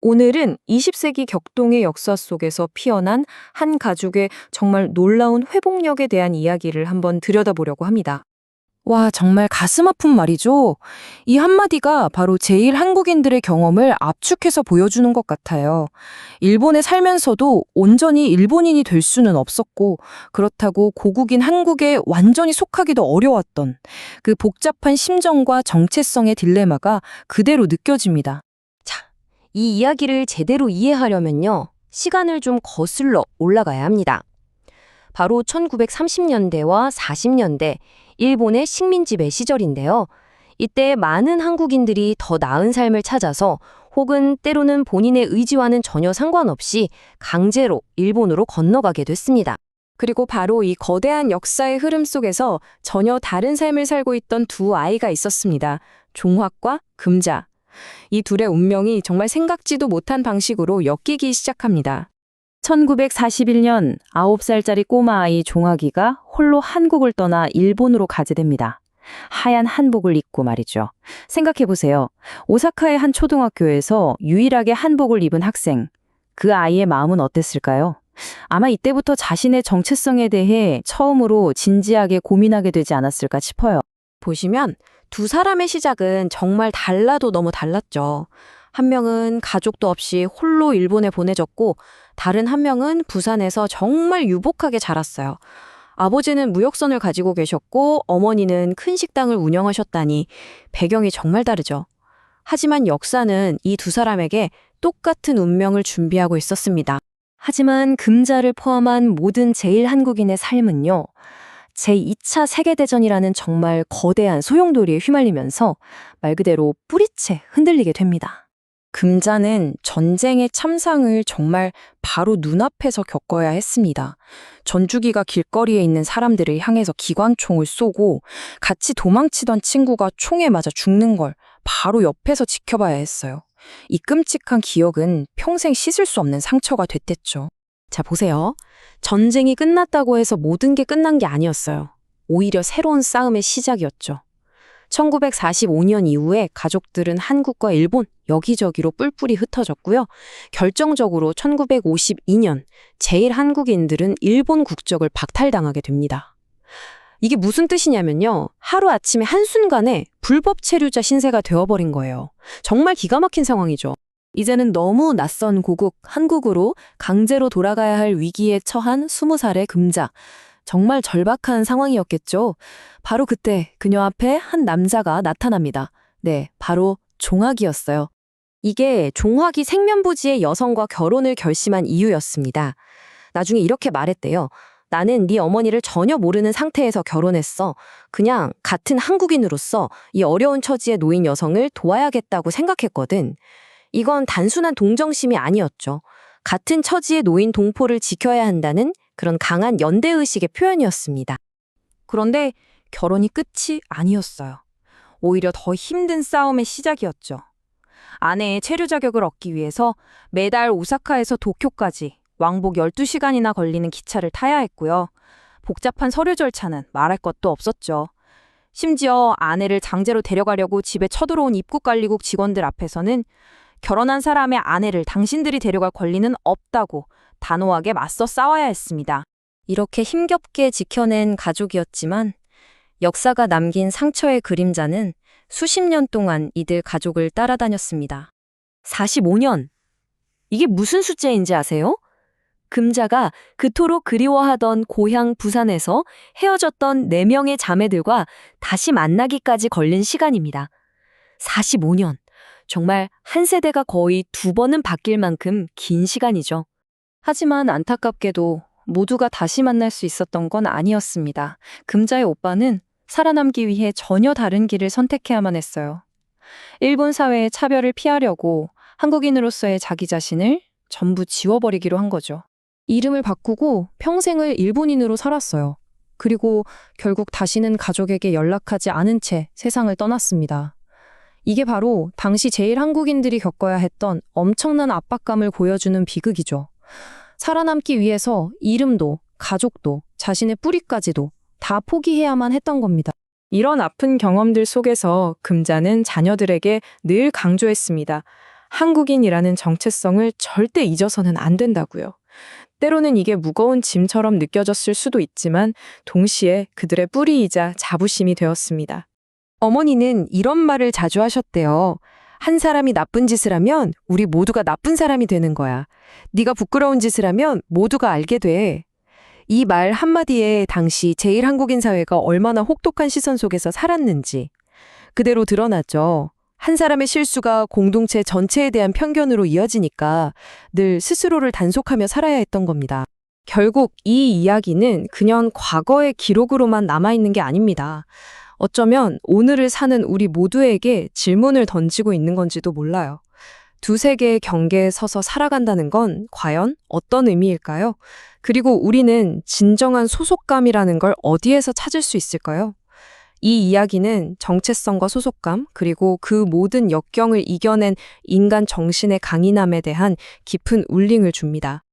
오늘은 20세기 격동의 역사 속에서 피어난 한 가족의 정말 놀라운 회복력에 대한 이야기를 한번 들여다보려고 합니다. 와, 정말 가슴 아픈 말이죠. 이 한마디가 바로 제일 한국인들의 경험을 압축해서 보여주는 것 같아요. 일본에 살면서도 온전히 일본인이 될 수는 없었고, 그렇다고 고국인 한국에 완전히 속하기도 어려웠던 그 복잡한 심정과 정체성의 딜레마가 그대로 느껴집니다. 이 이야기를 제대로 이해하려면요, 시간을 좀 거슬러 올라가야 합니다. 바로 1930년대와 40년대 일본의 식민지배 시절인데요. 이때 많은 한국인들이 더 나은 삶을 찾아서 혹은 때로는 본인의 의지와는 전혀 상관없이 강제로 일본으로 건너가게 됐습니다. 그리고 바로 이 거대한 역사의 흐름 속에서 전혀 다른 삶을 살고 있던 두 아이가 있었습니다. 종학과 금자. 이 둘의 운명이 정말 생각지도 못한 방식으로 엮이기 시작합니다. 1941년 9살짜리 꼬마 아이 종학이가 홀로 한국을 떠나 일본으로 가게 됩니다. 하얀 한복을 입고 말이죠. 생각해보세요. 오사카의 한 초등학교에서 유일하게 한복을 입은 학생. 그 아이의 마음은 어땠을까요? 아마 이때부터 자신의 정체성에 대해 처음으로 진지하게 고민하게 되지 않았을까 싶어요. 보시면 두 사람의 시작은 정말 달라도 너무 달랐죠. 한 명은 가족도 없이 홀로 일본에 보내졌고, 다른 한 명은 부산에서 정말 유복하게 자랐어요. 아버지는 무역선을 가지고 계셨고 어머니는 큰 식당을 운영하셨다니 배경이 정말 다르죠. 하지만 역사는 이 두 사람에게 똑같은 운명을 준비하고 있었습니다. 하지만 금자를 포함한 모든 제일 한국인의 삶은요, 제2차 세계대전이라는 정말 거대한 소용돌이에 휘말리면서 말 그대로 뿌리채 흔들리게 됩니다. 금자는 전쟁의 참상을 정말 바로 눈앞에서 겪어야 했습니다. 전주기가 길거리에 있는 사람들을 향해서 기관총을 쏘고 같이 도망치던 친구가 총에 맞아 죽는 걸 바로 옆에서 지켜봐야 했어요. 이 끔찍한 기억은 평생 씻을 수 없는 상처가 됐댔죠. 자, 보세요. 전쟁이 끝났다고 해서 모든 게 끝난 게 아니었어요. 오히려 새로운 싸움의 시작이었죠. 1945년 이후에 가족들은 한국과 일본 여기저기로 뿔뿔이 흩어졌고요. 결정적으로 1952년 제일 한국인들은 일본 국적을 박탈당하게 됩니다. 이게 무슨 뜻이냐면요, 하루아침에 한순간에 불법 체류자 신세가 되어버린 거예요. 정말 기가 막힌 상황이죠. 이제는 너무 낯선 고국 한국으로 강제로 돌아가야 할 위기에 처한 20살의 금자. 정말 절박한 상황이었겠죠. 바로 그때 그녀 앞에 한 남자가 나타납니다. 네, 바로 종학이었어요. 이게 종학이 생면부지의 여성과 결혼을 결심한 이유였습니다. 나중에 이렇게 말했대요. 나는 네 어머니를 전혀 모르는 상태에서 결혼했어. 그냥 같은 한국인으로서 이 어려운 처지에 놓인 여성을 도와야겠다고 생각했거든. 이건 단순한 동정심이 아니었죠. 같은 처지에 놓인 동포를 지켜야 한다는 그런 강한 연대의식의 표현이었습니다. 그런데 결혼이 끝이 아니었어요. 오히려 더 힘든 싸움의 시작이었죠. 아내의 체류 자격을 얻기 위해서 매달 오사카에서 도쿄까지 왕복 12시간이나 걸리는 기차를 타야 했고요. 복잡한 서류 절차는 말할 것도 없었죠. 심지어 아내를 장제로 데려가려고 집에 쳐들어온 입국관리국 직원들 앞에서는 결혼한 사람의 아내를 당신들이 데려갈 권리는 없다고 단호하게 맞서 싸워야 했습니다. 이렇게 힘겹게 지켜낸 가족이었지만 역사가 남긴 상처의 그림자는 수십 년 동안 이들 가족을 따라다녔습니다. 45년. 이게 무슨 숫자인지 아세요? 금자가 그토록 그리워하던 고향 부산에서 헤어졌던 4명의 자매들과 다시 만나기까지 걸린 시간입니다. 45년. 정말 한 세대가 거의 2번은 바뀔 만큼 긴 시간이죠. 하지만 안타깝게도 모두가 다시 만날 수 있었던 건 아니었습니다. 금자의 오빠는 살아남기 위해 전혀 다른 길을 선택해야만 했어요. 일본 사회의 차별을 피하려고 한국인으로서의 자기 자신을 전부 지워버리기로 한 거죠. 이름을 바꾸고 평생을 일본인으로 살았어요. 그리고 결국 다시는 가족에게 연락하지 않은 채 세상을 떠났습니다. 이게 바로 당시 제일 한국인들이 겪어야 했던 엄청난 압박감을 보여주는 비극이죠. 살아남기 위해서 이름도, 가족도, 자신의 뿌리까지도 다 포기해야만 했던 겁니다. 이런 아픈 경험들 속에서 금자는 자녀들에게 늘 강조했습니다. 한국인이라는 정체성을 절대 잊어서는 안 된다고요. 때로는 이게 무거운 짐처럼 느껴졌을 수도 있지만 동시에 그들의 뿌리이자 자부심이 되었습니다. 어머니는 이런 말을 자주 하셨대요. 한 사람이 나쁜 짓을 하면 우리 모두가 나쁜 사람이 되는 거야. 네가 부끄러운 짓을 하면 모두가 알게 돼. 이 말 한마디에 당시 제1한국인 사회가 얼마나 혹독한 시선 속에서 살았는지 그대로 드러났죠. 한 사람의 실수가 공동체 전체에 대한 편견으로 이어지니까 늘 스스로를 단속하며 살아야 했던 겁니다. 결국 이 이야기는 그냥 과거의 기록으로만 남아있는 게 아닙니다. 어쩌면 오늘을 사는 우리 모두에게 질문을 던지고 있는 건지도 몰라요. 두세 개의 경계에 서서 살아간다는 건 과연 어떤 의미일까요? 그리고 우리는 진정한 소속감이라는 걸 어디에서 찾을 수 있을까요? 이 이야기는 정체성과 소속감, 그리고 그 모든 역경을 이겨낸 인간 정신의 강인함에 대한 깊은 울림을 줍니다.